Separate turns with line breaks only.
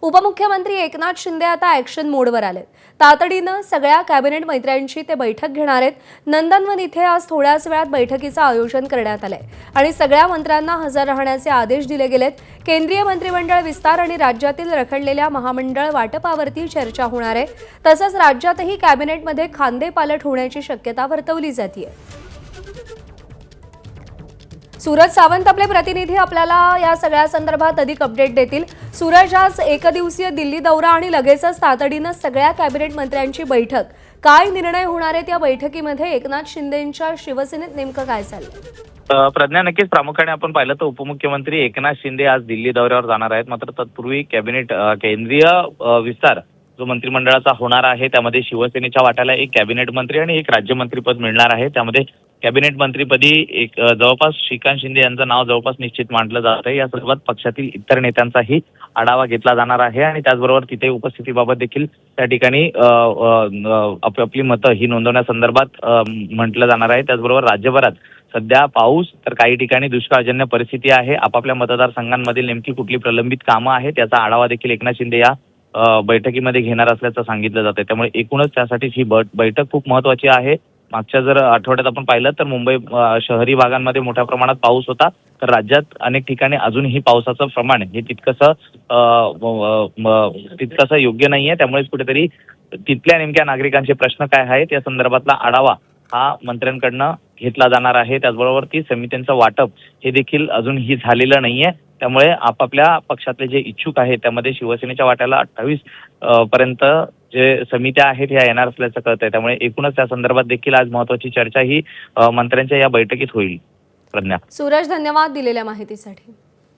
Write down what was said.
उपमुख्यमंत्री एकनाथ शिंदे आता ॲक्शन मोडवर आलेत। तातडीनं सगळ्या कॅबिनेट मंत्र्यांची ते बैठक घेणार आहेत। नंदनवन इथे आज थोड्याच वेळात बैठकीचं आयोजन करण्यात आलंय आणि सगळ्या मंत्र्यांना हजर राहण्याचे आदेश दिले गेलेत। केंद्रीय मंत्रिमंडळ विस्तार आणि राज्यातील रखडलेल्या महामंडळ वाटपावरती चर्चा होणार आहे। तसंच राज्यातही कॅबिनेटमध्ये खांदेपालट होण्याची शक्यता वर्तवली जाते। सूरज सावंत आपले प्रतिनिधी आपल्याला या सगळ्या संदर्भात अधिक अपडेट देतील। सूरज, आज एकदिवसीय दिल्ली दौरा आणि लगेचच तातडीनं सगळ्या कॅबिनेट मंत्र्यांची बैठक, काय निर्णय होणार आहेत या बैठकीमध्ये? एकनाथ शिंदेंच्या शिवसेनेत नेमकं काय चाललंय?
प्रज्ञा, नक्कीच प्रामुख्याने आपण पाहिलं तर उपमुख्यमंत्री एकनाथ शिंदे आज दिल्ली दौऱ्यावर जाणार आहेत। मात्र तत्पूर्वी केंद्रीय विस्तार जो मंत्रिमंडळाचा होणार आहे त्यामध्ये शिवसेनेच्या वाट्याला एक कॅबिनेट मंत्री आणि एक राज्यमंत्रीपद मिळणार आहे। त्यामध्ये कॅबिनेट मंत्रीपदी एक जवळपास श्रीकांत शिंदे यांचं नाव जवळपास निश्चित मानलं जात आहे। या संदर्भात पक्षातील इतर नेत्यांचाही आढावा घेतला जाणार आहे आणि त्याचबरोबर तिथे उपस्थितीबाबत देखील त्या ठिकाणी आपली मतं ही नोंदवण्यासंदर्भात म्हटलं जाणार आहे। त्याचबरोबर राज्यभरात सध्या पाऊस तर काही ठिकाणी दुष्काळजन्य परिस्थिती आहे। आपापल्या मतदारसंघांमधील नेमकी कुठली प्रलंबित कामं आहेत त्याचा आढावा देखील एकनाथ शिंदे या बैठकीमध्ये घेणार असल्याचं सांगितलं जातं। त्यामुळे एकूणच त्यासाठी ही बैठक खूप महत्त्वाची आहे। मागच्या जर आठवड्यात आपण पाहिलं तर मुंबई शहरी भागांमध्ये मोठ्या प्रमाणात पाऊस होता, तर राज्यात अनेक ठिकाणी अजूनही पावसाचं प्रमाण हे तितकंसं योग्य नाहीये। त्यामुळेच कुठेतरी तिथल्या नेमक्या नागरिकांचे प्रश्न काय आहेत या संदर्भातला आढावा हा मंत्र्यांकडनं घेतला जाणार आहे। त्याचबरोबर ती समित्यांचं वाटप हे देखील अजूनही झालेलं नाहीये। त्यामुळे आपापल्या पक्षातले जे इच्छुक आहेत त्यामध्ये शिवसेनेच्या वाट्याला 28 पर्यंत जे समित्या आहेत ह्या येणार असल्याचं कळतंय। त्यामुळे एकूणच त्या संदर्भात देखील आज महत्त्वाची चर्चा ही मंत्र्यांच्या या बैठकीत होईल। प्रज्ञा,
सूरज, धन्यवाद दिलेल्या माहितीसाठी।